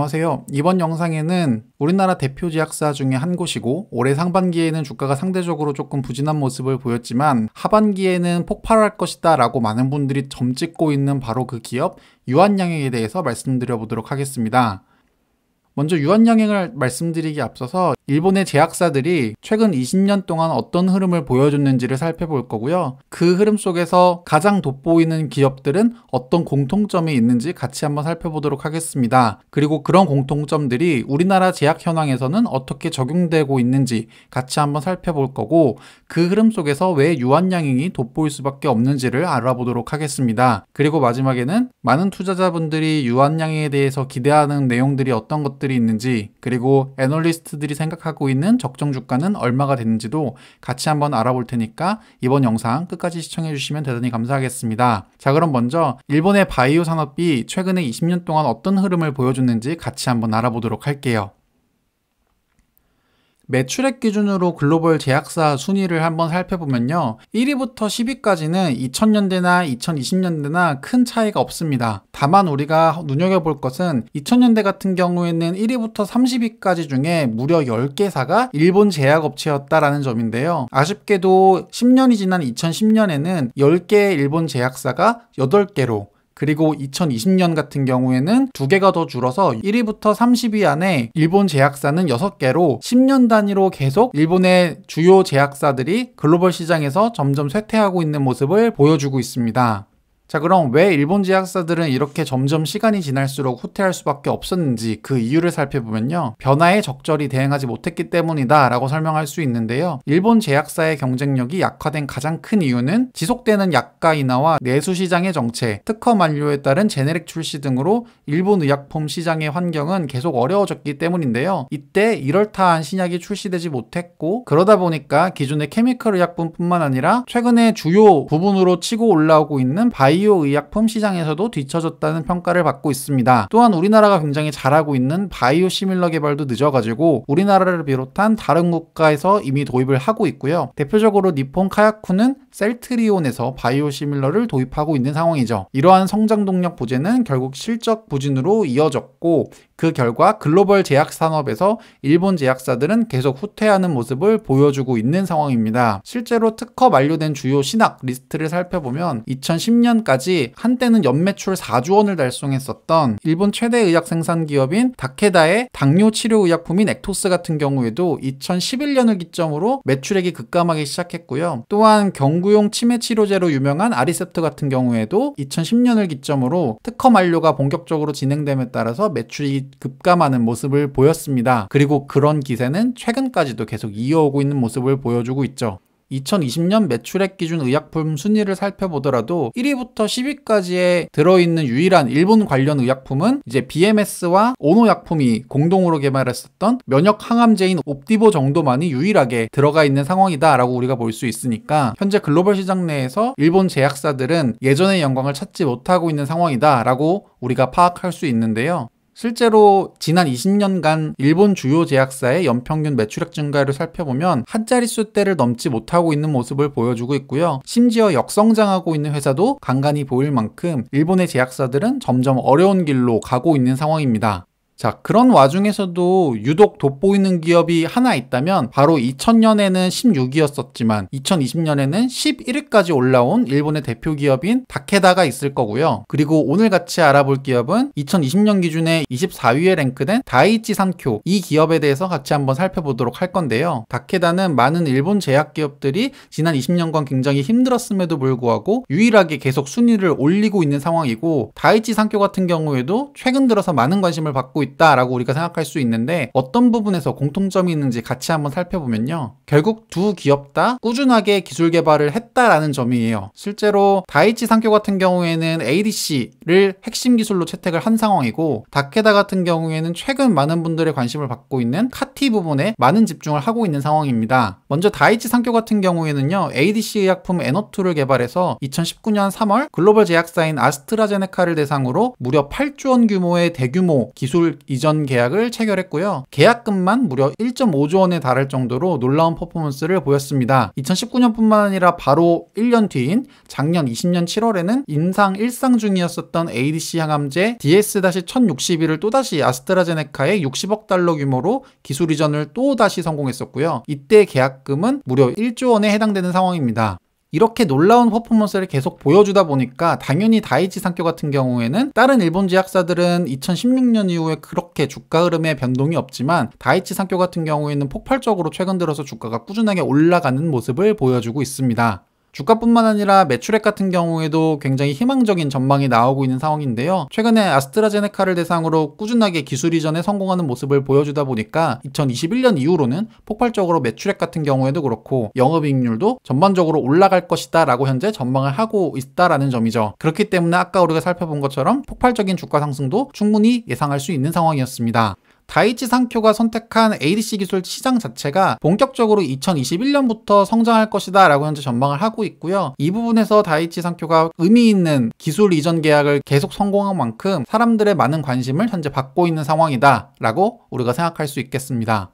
안녕하세요. 이번 영상에는 우리나라 대표 제약사 중에 한 곳이고 올해 상반기에는 주가가 상대적으로 조금 부진한 모습을 보였지만 하반기에는 폭발할 것이다 라고 많은 분들이 점찍고 있는 바로 그 기업 유한양행에 대해서 말씀드려 보도록 하겠습니다. 먼저 유한양행을 말씀드리기 앞서서 일본의 제약사들이 최근 20년 동안 어떤 흐름을 보여줬는지를 살펴볼 거고요. 그 흐름 속에서 가장 돋보이는 기업들은 어떤 공통점이 있는지 같이 한번 살펴보도록 하겠습니다. 그리고 그런 공통점들이 우리나라 제약 현황에서는 어떻게 적용되고 있는지 같이 한번 살펴볼 거고, 그 흐름 속에서 왜 유한양행이 돋보일 수밖에 없는지를 알아보도록 하겠습니다. 그리고 마지막에는 많은 투자자분들이 유한양행에 대해서 기대하는 내용들이 어떤 것들이 있는지, 그리고 애널리스트들이 생각하고 있는 적정 주가는 얼마가 되는지도 같이 한번 알아볼 테니까 이번 영상 끝까지 시청해 주시면 대단히 감사하겠습니다. 자, 그럼 먼저 일본의 바이오 산업이 최근에 20년 동안 어떤 흐름을 보여줬는지 같이 한번 알아보도록 할게요. 매출액 기준으로 글로벌 제약사 순위를 한번 살펴보면요, 1위부터 10위까지는 2000년대나 2020년대나 큰 차이가 없습니다. 다만 우리가 눈여겨볼 것은 2000년대 같은 경우에는 1위부터 30위까지 중에 무려 10개사가 일본 제약업체였다라는 점인데요. 아쉽게도 10년이 지난 2010년에는 10개의 일본 제약사가 8개로, 그리고 2020년 같은 경우에는 2개가 더 줄어서 1위부터 30위 안에 일본 제약사는 6개로 10년 단위로 계속 일본의 주요 제약사들이 글로벌 시장에서 점점 쇠퇴하고 있는 모습을 보여주고 있습니다. 자, 그럼 왜 일본 제약사들은 이렇게 점점 시간이 지날수록 후퇴할 수밖에 없었는지 그 이유를 살펴보면요, 변화에 적절히 대응하지 못했기 때문이다 라고 설명할 수 있는데요. 일본 제약사의 경쟁력이 약화된 가장 큰 이유는 지속되는 약가 인하와 내수 시장의 정체, 특허 만료에 따른 제네릭 출시 등으로 일본 의약품 시장의 환경은 계속 어려워졌기 때문인데요. 이때 이럴타한 신약이 출시되지 못했고, 그러다 보니까 기존의 케미컬 의약품뿐만 아니라 최근에 주요 부분으로 치고 올라오고 있는 바이오 의약품 시장에서도 뒤처졌다는 평가를 받고 있습니다. 또한 우리나라가 굉장히 잘하고 있는 바이오 시밀러 개발도 늦어가지고 우리나라를 비롯한 다른 국가에서 이미 도입을 하고 있고요. 대표적으로 니폰 카야쿠는 셀트리온에서 바이오 시밀러를 도입하고 있는 상황이죠. 이러한 성장 동력 부재는 결국 실적 부진으로 이어졌고, 그 결과 글로벌 제약 산업에서 일본 제약사들은 계속 후퇴하는 모습을 보여주고 있는 상황입니다. 실제로 특허 만료된 주요 신약 리스트를 살펴보면 2010년까지 한때는 연매출 4조 원을 달성했었던 일본 최대 의약 생산 기업인 다케다의 당뇨 치료 의약품인 액토스 같은 경우에도 2011년을 기점으로 매출액이 급감하기 시작했고요. 또한 경구용 치매 치료제로 유명한 아리셉트 같은 경우에도 2010년을 기점으로 특허 만료가 본격적으로 진행됨에 따라서 매출이 급감하는 모습을 보였습니다. 그리고 그런 기세는 최근까지도 계속 이어오고 있는 모습을 보여주고 있죠. 2020년 매출액 기준 의약품 순위를 살펴보더라도 1위부터 10위까지에 들어있는 유일한 일본 관련 의약품은 이제 BMS와 오노 약품이 공동으로 개발했었던 면역 항암제인 옵디보 정도만이 유일하게 들어가 있는 상황이다 라고 우리가 볼 수 있으니까, 현재 글로벌 시장 내에서 일본 제약사들은 예전의 영광을 찾지 못하고 있는 상황이다 라고 우리가 파악할 수 있는데요. 실제로 지난 20년간 일본 주요 제약사의 연평균 매출액 증가를 살펴보면 한 자릿수대를 넘지 못하고 있는 모습을 보여주고 있고요. 심지어 역성장하고 있는 회사도 간간히 보일 만큼 일본의 제약사들은 점점 어려운 길로 가고 있는 상황입니다. 자, 그런 와중에서도 유독 돋보이는 기업이 하나 있다면 바로 2000년에는 16위였었지만 2020년에는 11위까지 올라온 일본의 대표 기업인 다케다가 있을 거고요. 그리고 오늘 같이 알아볼 기업은 2020년 기준에 24위에 랭크된 다이이치 산쿄, 이 기업에 대해서 같이 한번 살펴보도록 할 건데요. 다케다는 많은 일본 제약 기업들이 지난 20년간 굉장히 힘들었음에도 불구하고 유일하게 계속 순위를 올리고 있는 상황이고, 다이이치 산쿄 같은 경우에도 최근 들어서 많은 관심을 받고 있다라고 우리가 생각할 수 있는데, 어떤 부분에서 공통점이 있는지 같이 한번 살펴보면요, 결국 두 기업 다 꾸준하게 기술 개발을 했다라는 점이에요. 실제로 다이이치 산쿄 같은 경우에는 ADC를 핵심 기술로 채택을 한 상황이고, 다케다 같은 경우에는 최근 많은 분들의 관심을 받고 있는 카티 부분에 많은 집중을 하고 있는 상황입니다. 먼저 다이이치 산쿄 같은 경우에는요, ADC 의약품 에너2를 개발해서 2019년 3월 글로벌 제약사인 아스트라제네카를 대상으로 무려 8조 원 규모의 대규모 기술 기술 이전 계약을 체결했고요. 계약금만 무려 1.5조 원에 달할 정도로 놀라운 퍼포먼스를 보였습니다. 2019년뿐만 아니라 바로 1년 뒤인 작년 20년 7월에는 임상 1상 중이었었던 ADC 항암제 DS-1061을 또다시 아스트라제네카의 60억 달러 규모로 기술 이전을 또다시 성공했었고요. 이때 계약금은 무려 1조 원에 해당되는 상황입니다. 이렇게 놀라운 퍼포먼스를 계속 보여주다 보니까 당연히 다이치 산쿄 같은 경우에는 다른 일본 제약사들은 2016년 이후에 그렇게 주가 흐름에 변동이 없지만 다이치 산쿄 같은 경우에는 폭발적으로 최근 들어서 주가가 꾸준하게 올라가는 모습을 보여주고 있습니다. 주가뿐만 아니라 매출액 같은 경우에도 굉장히 희망적인 전망이 나오고 있는 상황인데요. 최근에 아스트라제네카를 대상으로 꾸준하게 기술 이전에 성공하는 모습을 보여주다 보니까 2021년 이후로는 폭발적으로 매출액 같은 경우에도 그렇고 영업이익률도 전반적으로 올라갈 것이다 라고 현재 전망을 하고 있다라는 점이죠. 그렇기 때문에 아까 우리가 살펴본 것처럼 폭발적인 주가 상승도 충분히 예상할 수 있는 상황이었습니다. 다이치 산쿄가 선택한 ADC 기술 시장 자체가 본격적으로 2021년부터 성장할 것이다 라고 현재 전망을 하고 있고요. 이 부분에서 다이치 산쿄가 의미 있는 기술 이전 계약을 계속 성공한 만큼 사람들의 많은 관심을 현재 받고 있는 상황이다 라고 우리가 생각할 수 있겠습니다.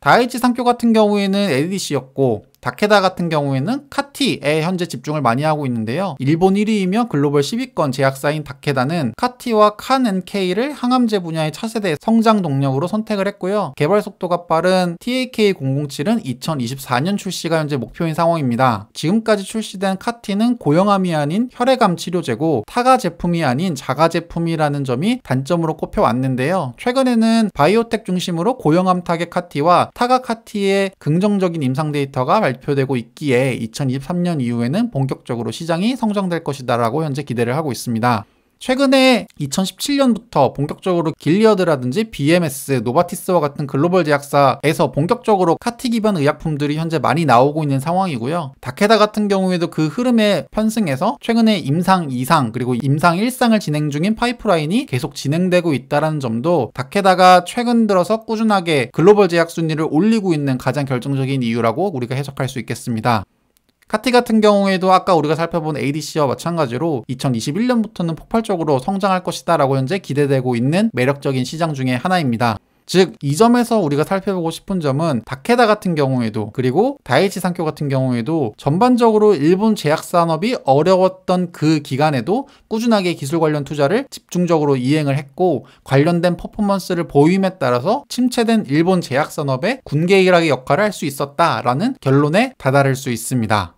다이치 산쿄 같은 경우에는 ADC였고 다케다 같은 경우에는 카티에 현재 집중을 많이 하고 있는데요. 일본 1위이며 글로벌 10위권 제약사인 다케다는 카티와 칸&K를 항암제 분야의 차세대 성장 동력으로 선택을 했고요. 개발 속도가 빠른 TAK-007은 2024년 출시가 현재 목표인 상황입니다. 지금까지 출시된 카티는 고형암이 아닌 혈액암 치료제고 타가 제품이 아닌 자가 제품이라는 점이 단점으로 꼽혀왔는데요. 최근에는 바이오텍 중심으로 고형암 타겟 카티와 타가 카티의 긍정적인 임상 데이터가 발표되고 있기에 2023년 이후에는 본격적으로 시장이 성장될 것이다 라고 현재 기대를 하고 있습니다. 최근에 2017년부터 본격적으로 길리어드라든지 BMS, 노바티스와 같은 글로벌 제약사에서 본격적으로 카티 기반 의약품들이 현재 많이 나오고 있는 상황이고요. 다케다 같은 경우에도 그 흐름에 편승해서 최근에 임상 2상 그리고 임상 1상을 진행 중인 파이프라인이 계속 진행되고 있다는 점도 다케다가 최근 들어서 꾸준하게 글로벌 제약 순위를 올리고 있는 가장 결정적인 이유라고 우리가 해석할 수 있겠습니다. 카티 같은 경우에도 아까 우리가 살펴본 ADC와 마찬가지로 2021년부터는 폭발적으로 성장할 것이다 라고 현재 기대되고 있는 매력적인 시장 중에 하나입니다. 즉, 이 점에서 우리가 살펴보고 싶은 점은 다케다 같은 경우에도 그리고 다이치 산쿄 같은 경우에도 전반적으로 일본 제약 산업이 어려웠던 그 기간에도 꾸준하게 기술 관련 투자를 집중적으로 이행을 했고 관련된 퍼포먼스를 보임에 따라서 침체된 일본 제약 산업의 군계일학의 역할을 할 수 있었다라는 결론에 다다를 수 있습니다.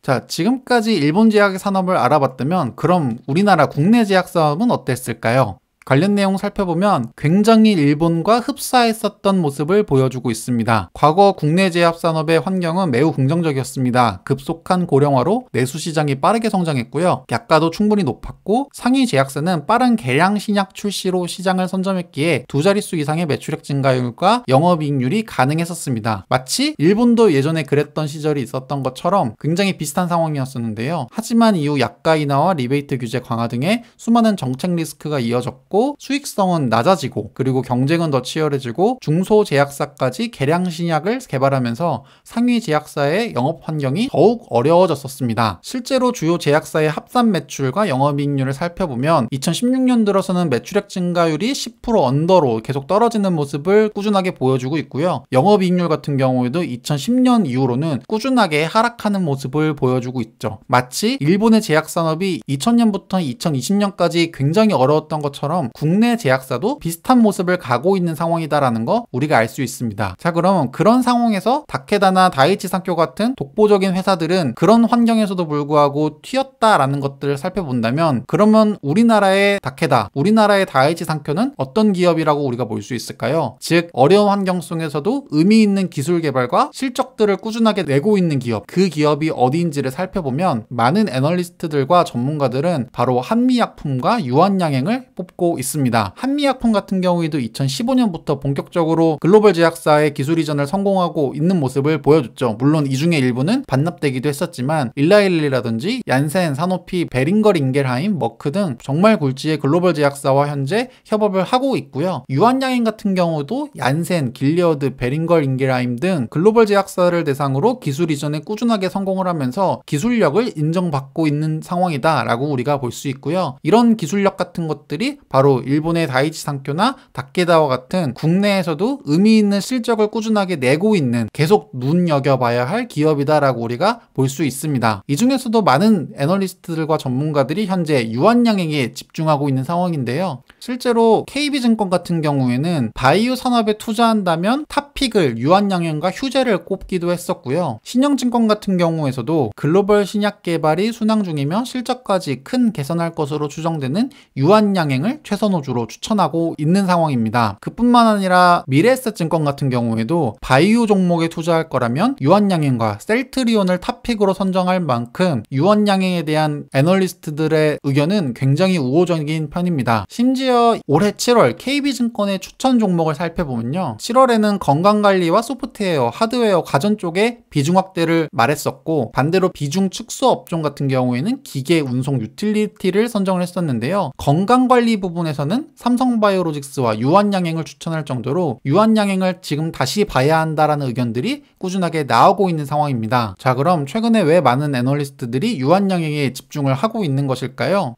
자, 지금까지 일본 제약 산업을 알아봤다면 그럼 우리나라 국내 제약 산업은 어땠을까요? 관련 내용 살펴보면 굉장히 일본과 흡사했었던 모습을 보여주고 있습니다. 과거 국내 제약 산업의 환경은 매우 긍정적이었습니다. 급속한 고령화로 내수 시장이 빠르게 성장했고요. 약가도 충분히 높았고 상위 제약사는 빠른 개량 신약 출시로 시장을 선점했기에 두 자릿수 이상의 매출액 증가율과 영업이익률이 가능했었습니다. 마치 일본도 예전에 그랬던 시절이 있었던 것처럼 굉장히 비슷한 상황이었었는데요. 하지만 이후 약가 인하와 리베이트 규제 강화 등의 수많은 정책 리스크가 이어졌고 수익성은 낮아지고 그리고 경쟁은 더 치열해지고 중소제약사까지 개량 신약을 개발하면서 상위 제약사의 영업 환경이 더욱 어려워졌었습니다. 실제로 주요 제약사의 합산 매출과 영업이익률을 살펴보면 2016년 들어서는 매출액 증가율이 10% 언더로 계속 떨어지는 모습을 꾸준하게 보여주고 있고요. 영업이익률 같은 경우에도 2010년 이후로는 꾸준하게 하락하는 모습을 보여주고 있죠. 마치 일본의 제약산업이 2000년부터 2020년까지 굉장히 어려웠던 것처럼 국내 제약사도 비슷한 모습을 가고 있는 상황이다라는 거 우리가 알 수 있습니다. 자, 그럼 그런 상황에서 다케다나 다이치 산쿄 같은 독보적인 회사들은 그런 환경에서도 불구하고 튀었다라는 것들을 살펴본다면 그러면 우리나라의 다케다, 우리나라의 다이치 산쿄는 어떤 기업이라고 우리가 볼 수 있을까요? 즉, 어려운 환경 속에서도 의미 있는 기술 개발과 실적들을 꾸준하게 내고 있는 기업, 그 기업이 어디인지를 살펴보면 많은 애널리스트들과 전문가들은 바로 한미약품과 유한양행을 뽑고 있습니다. 한미약품 같은 경우에도 2015년부터 본격적으로 글로벌 제약사의 기술 이전을 성공하고 있는 모습을 보여줬죠. 물론 이 중에 일부는 반납되기도 했었지만 일라일리라든지 얀센, 사노피, 베링걸 인겔하임, 머크 등 정말 굴지의 글로벌 제약사와 현재 협업을 하고 있고요. 유한양행 같은 경우도 얀센, 길리어드, 베링걸 인겔하임 등 글로벌 제약사를 대상으로 기술 이전에 꾸준하게 성공을 하면서 기술력을 인정받고 있는 상황이다 라고 우리가 볼 수 있고요. 이런 기술력 같은 것들이 바로 바로 일본의 다이치 산쿄나 다케다와 같은 국내에서도 의미 있는 실적을 꾸준하게 내고 있는 계속 눈여겨봐야 할 기업이다라고 우리가 볼 수 있습니다. 이 중에서도 많은 애널리스트들과 전문가들이 현재 유한양행에 집중하고 있는 상황인데요. 실제로 KB증권 같은 경우에는 바이오 산업에 투자한다면 탑픽을 유한양행과 휴재를 꼽기도 했었고요. 신영증권 같은 경우에서도 글로벌 신약 개발이 순항 중이며 실적까지 큰 개선할 것으로 추정되는 유한양행을 최선호주로 추천하고 있는 상황입니다. 그뿐만 아니라 미래에셋증권 같은 경우에도 바이오 종목에 투자할 거라면 유한양행과 셀트리온을 탑픽으로 선정할 만큼 유한양행에 대한 애널리스트들의 의견은 굉장히 우호적인 편입니다. 심지어 올해 7월 KB증권의 추천 종목을 살펴보면요. 7월에는 건강관리와 소프트웨어, 하드웨어, 가전 쪽에 비중 확대를 말했었고 반대로 비중 축소 업종 같은 경우에는 기계, 운송, 유틸리티를 선정을 했었는데요. 건강관리 부분에서는 삼성바이오로직스와 유한양행을 추천할 정도로 유한양행을 지금 다시 봐야 한다라는 의견들이 꾸준하게 나오고 있는 상황입니다. 자, 그럼 최근에 왜 많은 애널리스트들이 유한양행에 집중을 하고 있는 것일까요?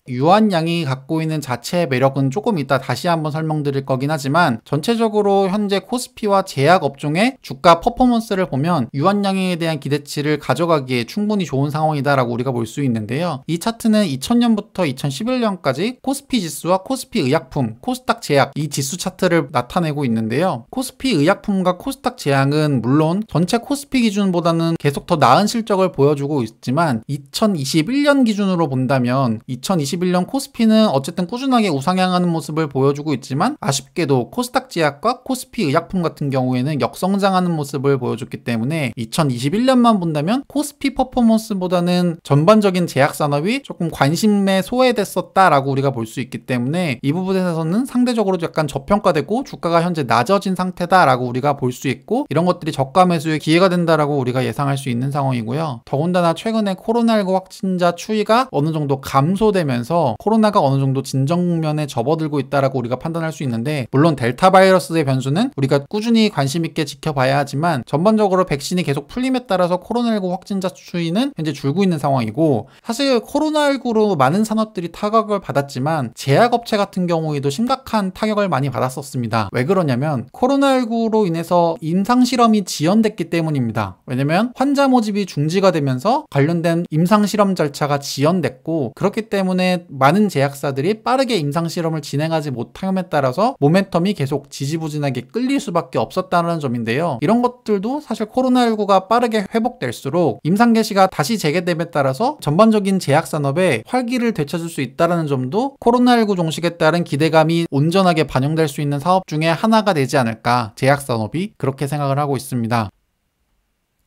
유한양이 갖고 있는 자체의 매력은 조금 이따 다시 한번 설명드릴 거긴 하지만 전체적으로 현재 코스피와 제약 업종의 주가 퍼포먼스를 보면 유한양에 대한 기대치를 가져가기에 충분히 좋은 상황이다라고 우리가 볼 수 있는데요. 이 차트는 2000년부터 2011년까지 코스피 지수와 코스피 의약품, 코스닥 제약 이 지수 차트를 나타내고 있는데요. 코스피 의약품과 코스닥 제약은 물론 전체 코스피 기준보다는 계속 더 나은 실적을 보여주고 있지만 2021년 기준으로 본다면 2021년 코스피는 어쨌든 꾸준하게 우상향하는 모습을 보여주고 있지만 아쉽게도 코스닥 제약과 코스피 의약품 같은 경우에는 역성장하는 모습을 보여줬기 때문에 2021년만 본다면 코스피 퍼포먼스보다는 전반적인 제약 산업이 조금 관심에 소외됐었다라고 우리가 볼 수 있기 때문에 이 부분에서는 상대적으로 약간 저평가되고 주가가 현재 낮아진 상태다라고 우리가 볼 수 있고 이런 것들이 저가 매수의 기회가 된다라고 우리가 예상할 수 있는 상황이고요. 더군다나 최근에 코로나19 확진자 추이가 어느 정도 감소되면서 코로나가 어느 정도 진정 국면에 접어들고 있다라고 우리가 판단할 수 있는데 물론 델타 바이러스의 변수는 우리가 꾸준히 관심 있게 지켜봐야 하지만 전반적으로 백신이 계속 풀림에 따라서 코로나19 확진자 추이는 현재 줄고 있는 상황이고 사실 코로나19로 많은 산업들이 타격을 받았지만 제약업체 같은 경우에도 심각한 타격을 많이 받았었습니다. 왜 그러냐면 코로나19로 인해서 임상실험이 지연됐기 때문입니다. 왜냐면 환자 모집이 중지가 되면서 관련된 임상실험 절차가 지연됐고 그렇기 때문에 많은 제약사들이 빠르게 임상실험을 진행하지 못함에 따라서 모멘텀이 계속 지지부진하게 끌릴 수밖에 없었다는 점인데요. 이런 것들도 사실 코로나19가 빠르게 회복될수록 임상 개시가 다시 재개됨에 따라서 전반적인 제약산업에 활기를 되찾을 수 있다는 점도 코로나19 종식에 따른 기대감이 온전하게 반영될 수 있는 사업 중에 하나가 되지 않을까 제약산업이 그렇게 생각을 하고 있습니다.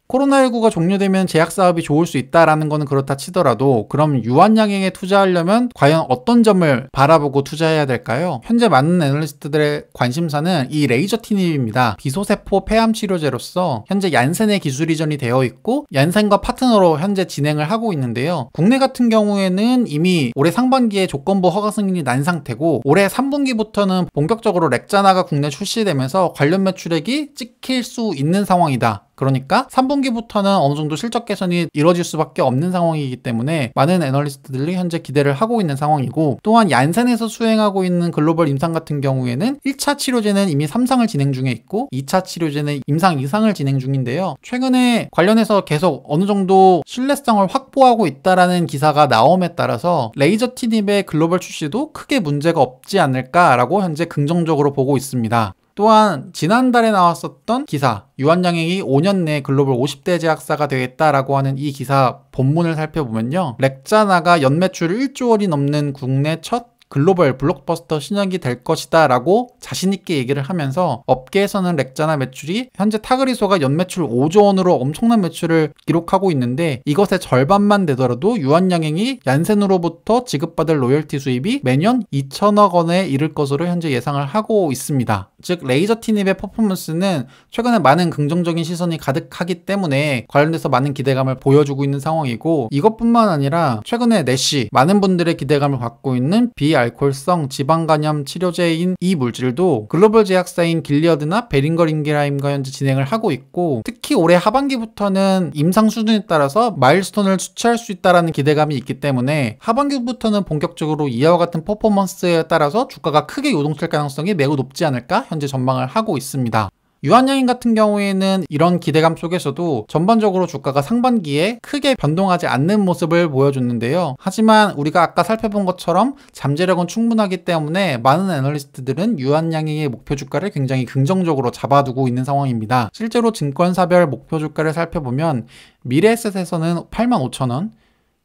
코로나19가 종료되면 제약사업이 좋을 수 있다라는 거는 그렇다 치더라도 그럼 유한양행에 투자하려면 과연 어떤 점을 바라보고 투자해야 될까요? 현재 많은 애널리스트들의 관심사는 이 레이저 티닙입니다. 비소세포 폐암 치료제로서 현재 얀센의 기술 이전이 되어 있고 얀센과 파트너로 현재 진행을 하고 있는데요. 국내 같은 경우에는 이미 올해 상반기에 조건부 허가 승인이 난 상태고 올해 3분기부터는 본격적으로 렉자나가 국내 출시되면서 관련 매출액이 찍힐 수 있는 상황이다. 그러니까 3분기부터는 어느 정도 실적 개선이 이루어질 수밖에 없는 상황이기 때문에 많은 애널리스트들이 현재 기대를 하고 있는 상황이고 또한 얀센에서 수행하고 있는 글로벌 임상 같은 경우에는 1차 치료제는 이미 3상을 진행 중에 있고 2차 치료제는 임상 2상을 진행 중인데요. 최근에 관련해서 계속 어느 정도 신뢰성을 확보하고 있다라는 기사가 나옴에 따라서 레이저 티닙의 글로벌 출시도 크게 문제가 없지 않을까라고 현재 긍정적으로 보고 있습니다. 또한 지난달에 나왔었던 기사 유한양행이 5년 내에 글로벌 50대 제약사가 되겠다라고 하는 이 기사 본문을 살펴보면요. 렉자나가 연매출 1조 원이 넘는 국내 첫 글로벌 블록버스터 신약이 될 것이다 라고 자신있게 얘기를 하면서 업계에서는 렉자나 매출이 현재 타그리소가 연매출 5조 원으로 엄청난 매출을 기록하고 있는데 이것의 절반만 되더라도 유한양행이 얀센으로부터 지급받을 로열티 수입이 매년 2천억 원에 이를 것으로 현재 예상을 하고 있습니다. 즉 레이저 티닙의 퍼포먼스는 최근에 많은 긍정적인 시선이 가득하기 때문에 관련돼서 많은 기대감을 보여주고 있는 상황이고, 이것뿐만 아니라 최근에 내시, 많은 분들의 기대감을 갖고 있는 비알코올성 지방간염 치료제인 이 물질도 글로벌 제약사인 길리어드나 베링거 링겔하임과 현재 진행을 하고 있고, 특히 올해 하반기부터는 임상 수준에 따라서 마일스톤을 수치할 수 있다는 기대감이 있기 때문에 하반기부터는 본격적으로 이와 같은 퍼포먼스에 따라서 주가가 크게 요동칠 가능성이 매우 높지 않을까 현재 전망을 하고 있습니다. 유한양행 같은 경우에는 이런 기대감 속에서도 전반적으로 주가가 상반기에 크게 변동하지 않는 모습을 보여줬는데요. 하지만 우리가 아까 살펴본 것처럼 잠재력은 충분하기 때문에 많은 애널리스트들은 유한양행의 목표 주가를 굉장히 긍정적으로 잡아두고 있는 상황입니다. 실제로 증권사별 목표 주가를 살펴보면 미래에셋에서는 85,000원,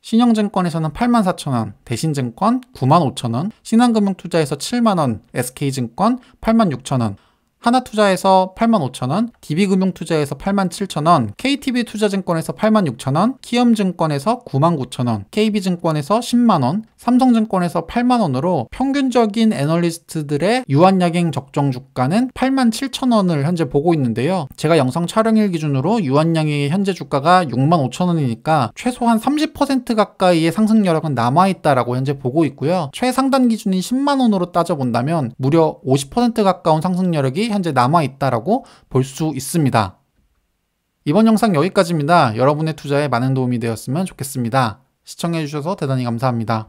신영증권에서는 84,000원, 대신증권 95,000원, 신한금융투자에서 7만원, SK증권 86,000원, 하나투자에서 85,000원, DB금융투자에서 87,000원, KTB투자증권에서 86,000원, 키움증권에서 99,000원, KB증권에서 10만원, 삼성증권에서 8만원으로 평균적인 애널리스트들의 유한양행 적정 주가는 87,000원을 현재 보고 있는데요. 제가 영상 촬영일 기준으로 유한양행의 현재 주가가 65,000원이니까 최소한 30% 가까이의 상승 여력은 남아있다라고 현재 보고 있고요. 최상단 기준인 10만원으로 따져본다면 무려 50% 가까운 상승 여력이 현재 남아있다라고 볼 수 있습니다. 이번 영상 여기까지입니다. 여러분의 투자에 많은 도움이 되었으면 좋겠습니다. 시청해주셔서 대단히 감사합니다.